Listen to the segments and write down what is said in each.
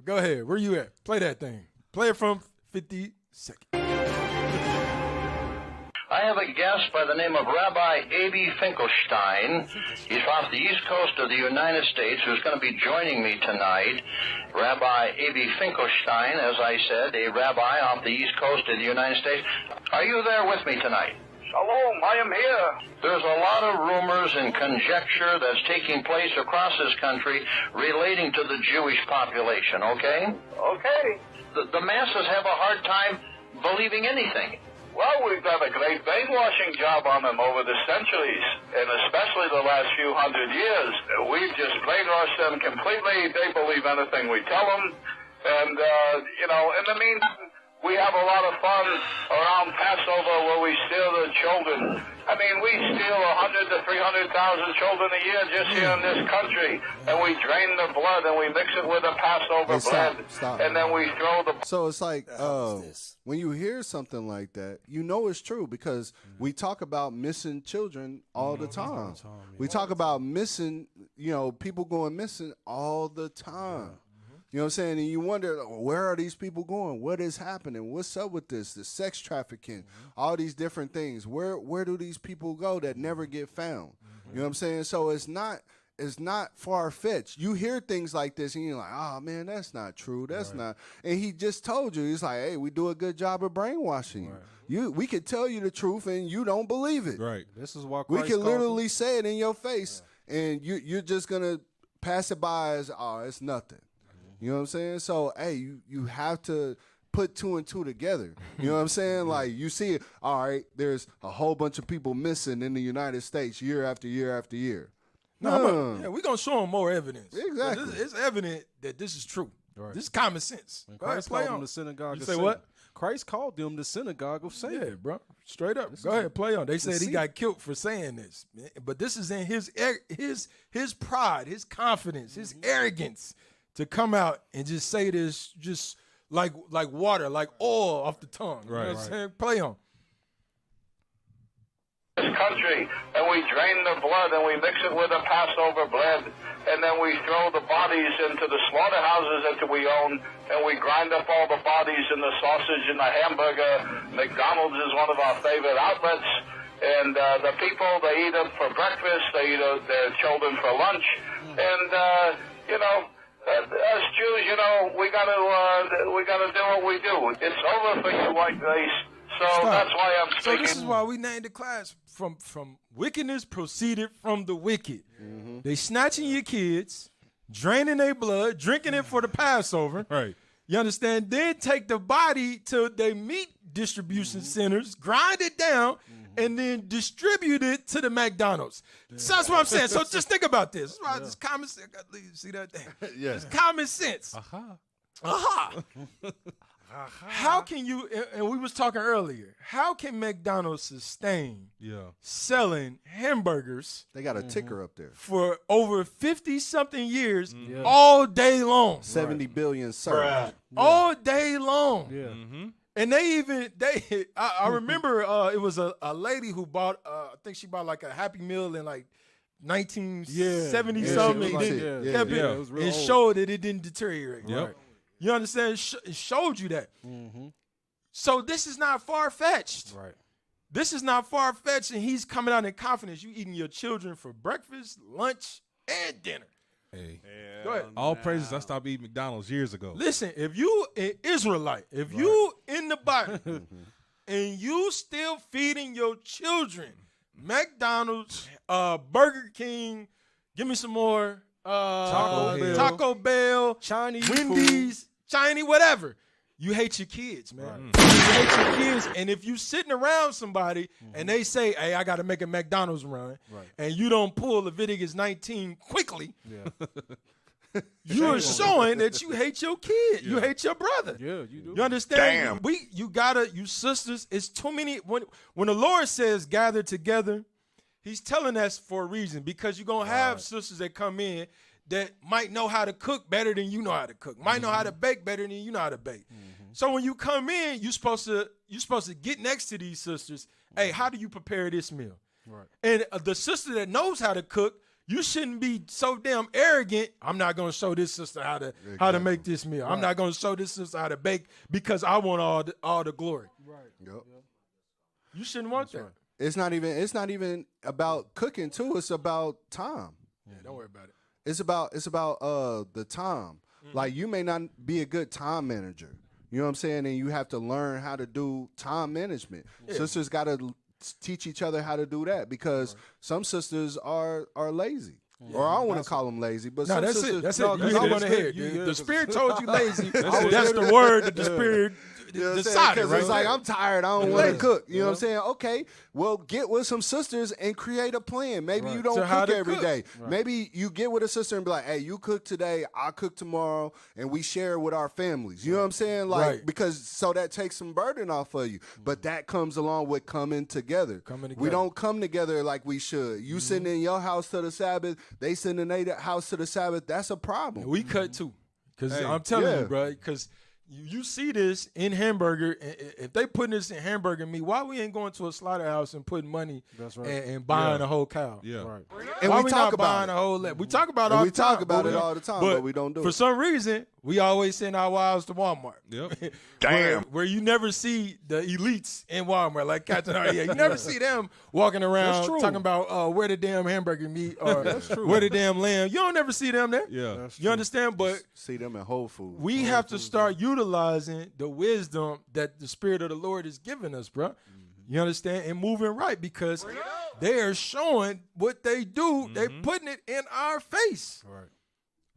But go ahead. Where you at? Play that thing. Play it from 50 seconds. I have a guest by the name of Rabbi Avi Finkelstein. He's off the east coast of the United States, who's going to be joining me tonight. Rabbi Avi Finkelstein, as I said, a rabbi off the east coast of the United States. Are you there with me tonight? Shalom, I am here. There's a lot of rumors and conjecture that's taking place across this country relating to the Jewish population, okay? Okay. The masses have a hard time believing anything. Well, we've done a great brainwashing job on them over the centuries, and especially the last few hundred years. We've just brainwashed them completely. They believe anything we tell them. And, in the meantime, we have a lot of fun around Passover where we steal the children. I mean, we steal 100 to 300,000 children a year just here in this country, and we drain the blood and we mix it with the Passover blood, and then we throw the. So it's like when you hear something like that, you know it's true because we talk about missing children all the time. We talk about missing, people going missing all the time. You know what I'm saying? And you wonder, where are these people going? What is happening? What's up with this? The sex trafficking, all these different things. Where do these people go that never get found? You know what I'm saying? So it's not far-fetched. You hear things like this, and you're like, oh, man, that's not true. That's not. And he just told you. He's like, hey, we do a good job of brainwashing you. We could tell you the truth, and you don't believe it. Right. This is why we can literally say it in your face, and you're just going to pass it by as, oh, it's nothing. You know what I'm saying? So, hey, you have to put two and two together. You know what I'm saying? Like, you see it, all right, there's a whole bunch of people missing in the United States year after year after year. We're going to show them more evidence. Exactly. It's evident that this is true. Right. This is common sense. And Christ called them the synagogue you of say Satan. what? Christ called them the synagogue of Satan. Yeah, bro. Straight up. Go ahead, play on. They said he got killed for saying this. But this is in his pride, his confidence, his arrogance to come out and just say this just like water, like oil off the tongue. You know what I'm saying? Play on. This country, and we drain the blood and we mix it with the Passover blood, and then we throw the bodies into the slaughterhouses that we own, and we grind up all the bodies in the sausage and the hamburger. McDonald's is one of our favorite outlets, and the people, they eat them for breakfast, they eat their children for lunch, and as Jews, we gotta do what we do. It's over for you white race. So that's why I'm speaking. So this is why we named the class from wickedness proceeded from the wicked. Mm-hmm. They snatching your kids, draining their blood, drinking it for the Passover. Right. You understand? Then take the body to their meat distribution centers, grind it down, and then distribute it to the McDonald's. So that's what I'm saying. So just think about this. It's common sense. See that thing? It's common sense. How can you, and we was talking earlier, how can McDonald's sustain selling hamburgers? They got a ticker up there. For over 50-something years, all day long. 70 billion served. All day long. Yeah. Mm-hmm. And I remember it was a lady who bought, I think she bought like a Happy Meal in like 1970 something. It showed that it didn't deteriorate. Yep. Right. You understand? It showed you that. Mm-hmm. So this is not far-fetched. Right. This is not far-fetched, and he's coming out in confidence. You eating your children for breakfast, lunch, and dinner. Hey. Go ahead. All praises. I stopped eating McDonald's years ago. Listen, if you an Israelite, if you in the Bible, and you still feeding your children McDonald's, Burger King, give me some more, Taco Bell, Chinese Wendy's, Chinese, whatever. You hate your kids, man. Right. You hate your kids, and if you sitting around somebody and they say, hey, I got to make a McDonald's run, and you don't pull Leviticus 19 quickly, you're showing that you hate your kid. You hate your brother. Yeah, you do. You understand? You sisters, it's too many. When the Lord says gather together, he's telling us for a reason, because you're going to have sisters that come in that might know how to cook better than you know how to cook, might know how to bake better than you know how to bake. So when you come in, you're supposed to get next to these sisters. Hey, how do you prepare this meal? Right. And the sister that knows how to cook, You shouldn't be so damn arrogant. I'm not gonna show this sister how to make this meal. I'm not gonna show this sister how to bake because I want all the glory. Right. Yep. You shouldn't want that. Right. It's not even about cooking too. It's about time. Yeah, don't worry about it. It's about the time. Like you may not be a good time manager. You know what I'm saying? And you have to learn how to do time management. Yeah. Sisters got to teach each other how to do that because some sisters are lazy. Yeah, or I don't want to call them lazy, but some sisters. That's it. You hit it on the head. The Spirit told you lazy. That's the word that the Spirit decided. Because it's like, I'm tired. I don't want to cook. You know what I'm saying? Okay, well, get with some sisters and create a plan. Maybe you don't cook every day. Right. Maybe you get with a sister and be like, hey, you cook today, I cook tomorrow, and we share with our families. You know what I'm saying? Like, because so that takes some burden off of you. But that comes along with coming together. We don't come together like we should. You sitting in your house to the Sabbath, they sitting in their house to the Sabbath. That's a problem. We cut too. Because I'm telling you, bro, because you see this in hamburger. If they putting this in hamburger meat, why we ain't going to a slaughterhouse and putting money and buying a whole cow? Yeah. Right. And why we we talk not about buying a whole we talk about it all we the time. talk about it all the time, but we don't do it. For some reason, we always send our wives to Walmart. Yep. Damn. Where you never see the elites in Walmart, like Captain Arya. You never see them walking around talking about where the damn hamburger meat or where the damn lamb. You don't ever see them there. Yeah. You understand? But see them in Whole Foods. We have to start utilizing the wisdom that the Spirit of the Lord is giving us, bro. You understand? And moving right because they are showing what they do. They putting it in our face. Right.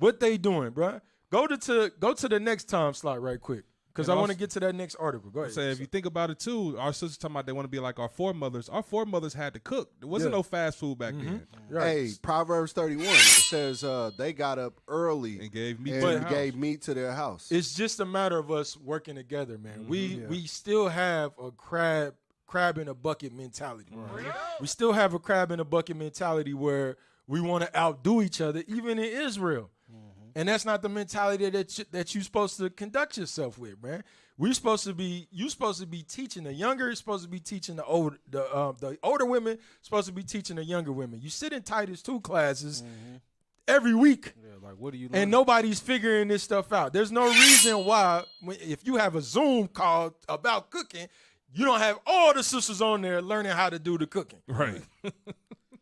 What they doing, bro? Go to the next time slot right quick because I want to get to that next article. Go ahead. Say if you think about it too, our sisters talking about they want to be like our foremothers. Our foremothers had to cook. There wasn't no fast food back then. Right. Hey, Proverbs 31 it says they got up early And gave meat to their house. It's just a matter of us working together, man. We still have a crab in a bucket mentality. Right. We still have a crab in a bucket mentality where we want to outdo each other, even in Israel. And that's not the mentality that you're supposed to conduct yourself with, man. You're supposed to be teaching the younger, supposed to be teaching the older women, supposed to be teaching the younger women. You sit in Titus 2 classes every week. Yeah, like what do you learn? And nobody's figuring this stuff out. There's no reason why if you have a Zoom call about cooking, you don't have all the sisters on there learning how to do the cooking. Right.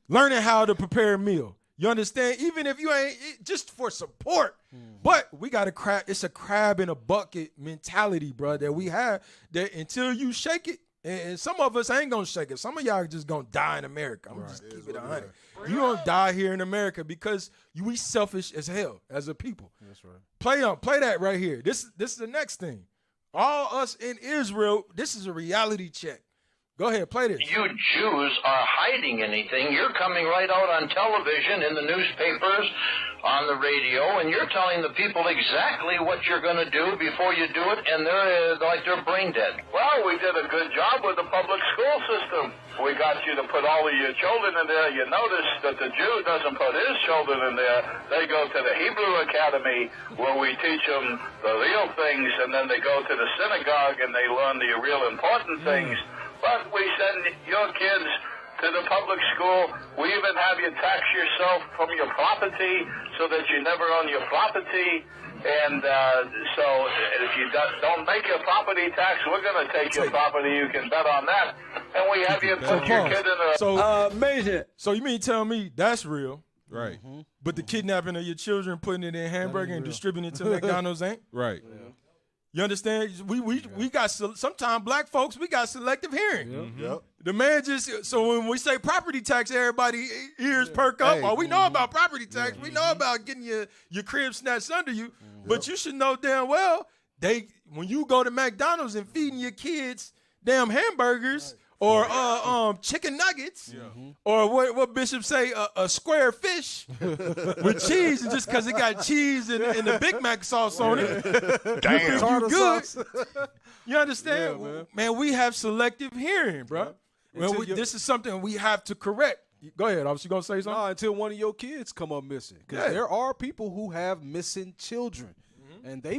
Learning how to prepare a meal. You understand? Even if you ain't just for support. But we got it's a crab in a bucket mentality, bro, that we have that until you shake it, and some of us ain't gonna shake it. Some of y'all are just gonna die in America. I'm just keep it 100. You gonna die here in America because we selfish as hell as a people. That's right. Play that right here. This is the next thing. All us in Israel, this is a reality check. Go ahead, play this. You Jews are hiding anything. You're coming right out on television, in the newspapers, on the radio, and you're telling the people exactly what you're going to do before you do it, and they're like they're brain dead. Well, we did a good job with the public school system. We got you to put all of your children in there. You notice that the Jew doesn't put his children in there. They go to the Hebrew Academy where we teach them the real things, and then they go to the synagogue and they learn the real important things. But we send your kids to the public school. We even have you tax yourself from your property so that you never own your property. And so if you don't make your property tax, we're going to take your property. You can bet on that. And we have you put your kid in a... amazing. So you mean tell me that's real? Right. But the kidnapping of your children, putting it in hamburger and distributing it to McDonald's ain't? Right. Yeah. You understand? We got sometimes black folks, we got selective hearing. Yep. The man so when we say property tax, everybody ears perk up. Hey. Oh, we know about property tax. We know about getting your crib snatched under you. But you should know damn well when you go to McDonald's and feeding your kids damn hamburgers or chicken nuggets or what Bishop say, a square fish with cheese, and just because it got cheese and the Big Mac sauce on it, Damn. you good. You understand? Yeah, man, we have selective hearing, bro. Well, this is something we have to correct. Go ahead, officer. You gonna say something? No, until one of your kids come up missing, because there are people who have missing children. And they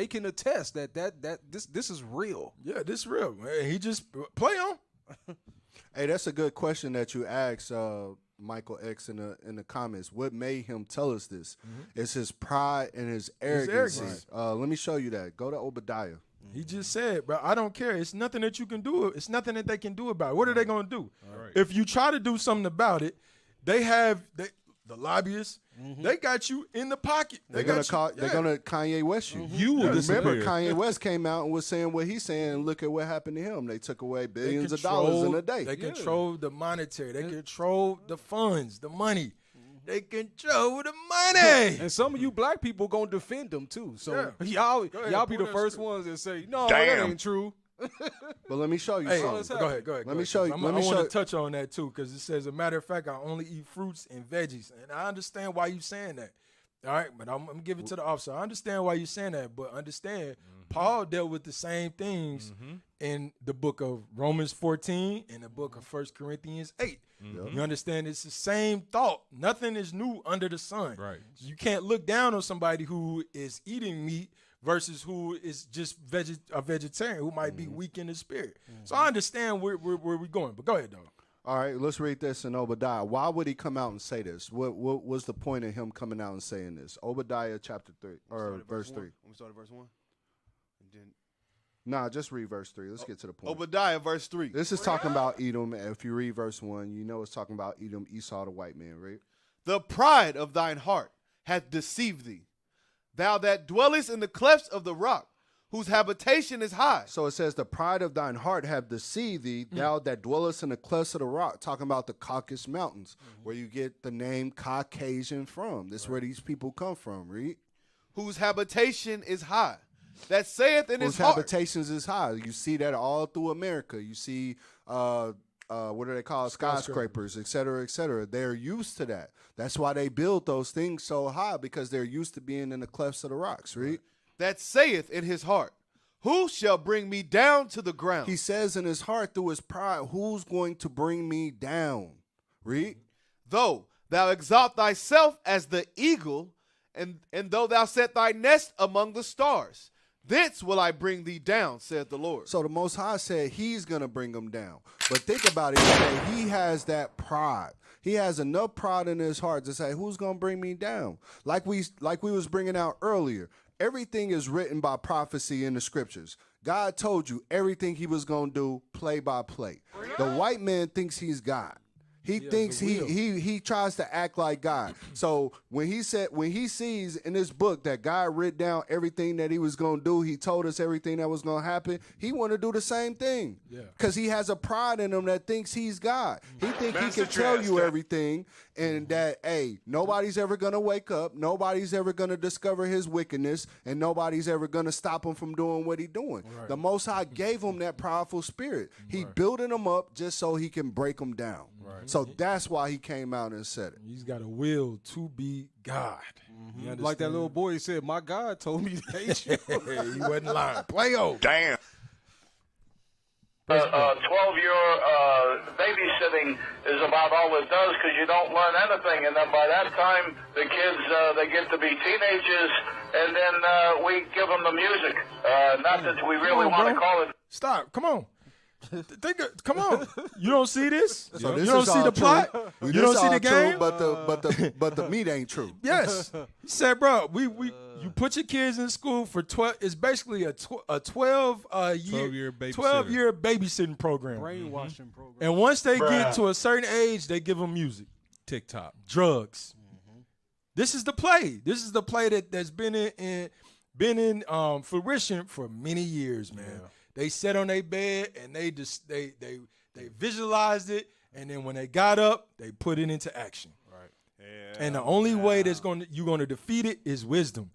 can attest that this is real. Yeah, this is real. Man, he just play on. Hey, that's a good question that you asked. Michael X in the comments. What made him tell us this? It's his pride and his arrogance. Let me show you that. Go to Obadiah. He just said, bro, I don't care. It's nothing that you can do. It's nothing that they can do about it. What are they going to do? Right. If you try to do something about it, they have the lobbyists. They got you in the pocket. They're gonna Kanye West you. You will remember disappear. Kanye West came out and was saying what he's saying. And look at what happened to him. They took away billions of dollars in a day. They control the monetary. They control the funds, the money. They control the money. And some of you black people gonna defend them too. So y'all be the first ones that say, no, that ain't true. But let me show you something. Go ahead. Let me show you. I want to touch on that too, because it says, as a matter of fact, I only eat fruits and veggies, and I understand why you saying that. All right, but I'm gonna give it to the officer. I understand why you're saying that, but understand Paul dealt with the same things in the book of Romans 14 and the book of 1 Corinthians 8. You understand? It's the same thought. Nothing is new under the sun. Right. You can't look down on somebody who is eating meat versus who is just a vegetarian, who might be weak in the spirit. So I understand where we're going. But go ahead, though. All right, let's read this in Obadiah. Why would he come out and say this? What was the point of him coming out and saying this? Obadiah chapter 3 or verse 3. We start at verse 1. And then Nah, just read verse 3. Let's get to the point. Obadiah verse 3. This is talking about Edom. If you read verse 1, you know it's talking about Edom, Esau, the white man, right? The pride of thine heart hath deceived thee, thou that dwellest in the clefts of the rock, whose habitation is high. So it says, the pride of thine heart have deceived thee, thou that dwellest in the clefts of the rock, talking about the Caucasus Mountains, where you get the name Caucasian from. This is where these people come from, read. Whose habitation is high, that saith in his Whose heart. habitations is high. You see that all through America. You see, what do they call it? Skyscrapers, et cetera, et cetera. They're used to that. That's why they build those things so high, because they're used to being in the clefts of the rocks, read. That saith in his heart, who shall bring me down to the ground? He says in his heart through his pride, who's going to bring me down? Read. Though thou exalt thyself as the eagle, and though thou set thy nest among the stars, thence will I bring thee down, saith the Lord. So the Most High said he's going to bring them down. But think about it. That he has that pride. He has enough pride in his heart to say, who's going to bring me down? Like we was bringing out earlier. Everything is written by prophecy in the scriptures. God told you everything he was going to do play by play. The white man thinks he's God. He thinks he tries to act like God. So when he sees in this book that God wrote down everything that he was going to do, he told us everything that was going to happen, he want to do the same thing. Because he has a pride in him that thinks he's God. He thinks he can tell you everything, and that, hey, nobody's ever going to wake up, nobody's ever going to discover his wickedness, and nobody's ever going to stop him from doing what he's doing. Right. The Most High gave him that powerful spirit. He building him up just so he can break them down. Right. So that's why he came out and said it. He's got a will to be God. Like that little boy said, my God told me to hate you. He wasn't lying. Play-o. Damn. 12-year babysitting is about all it does, because you don't learn anything. And then by that time, the kids, they get to be teenagers, and then we give them the music. Not that we really want to call it. Stop. Come on. Come on. You don't see this? So you this don't is see all the true. plot? This You don't is see all the true, game? but the meat ain't true. Yes. He said, bro, you put your kids in school for 12. It's basically a 12-year babysitting program. Brainwashing program. And once they get to a certain age, they give them music, TikTok, drugs. This is the play. This is the play that's been in fruition for many years, man. Yeah. They sat on their bed and they visualized it, and then when they got up, they put it into action. Right. Yeah. And the only way you're going to defeat it is wisdom.